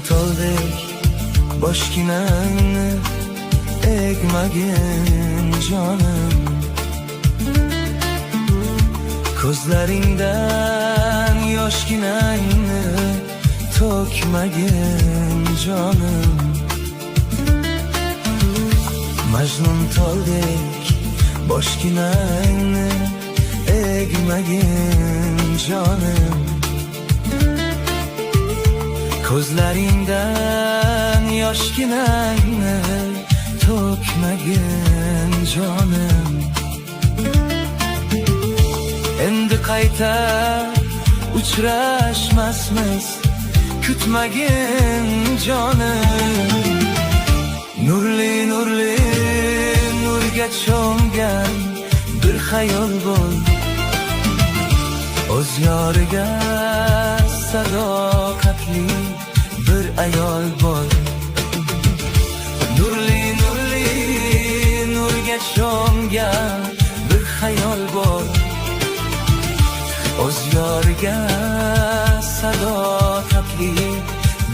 toldek boshginangni egmagin jonim, ko'zlaringdan yoshginangni to'kmagin jonim. Majnun toldek boshginangni egmagin jonim, ko'zlaringdan yoshginangni to'kmagin jonim. Endi qayta uchrashmasmiz, kutmagin jonim. Nurli nurli nurga cho'mgan bir xayol bo'l, o'z yoriga sadoqatli bir ayol bo'l. Nurli nurli nurga cho'mgan bir xayol bo'l, o'z yoriga sadoqatli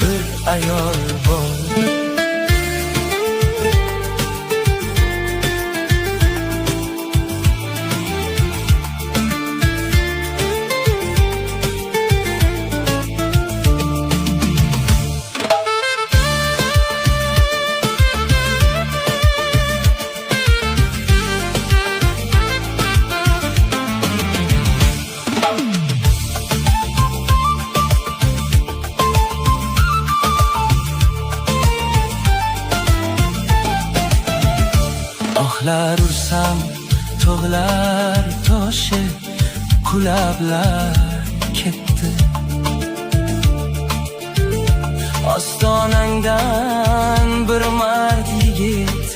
bir ayol bo'l. Ohlar ursam tog'lar toshib, qulablar ketdi. Ostonangdan bir mard yigit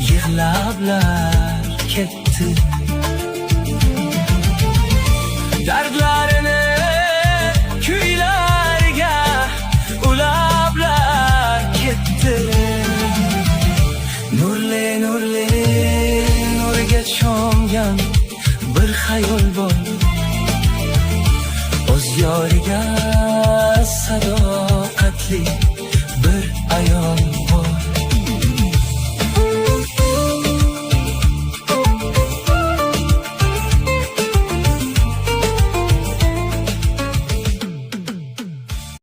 yig'lablar ketdi. Dardlarini kuylarga ulablar ketdi. Nurli nurli nurga cho'mgan bir xayol bo'l, o'z yoriga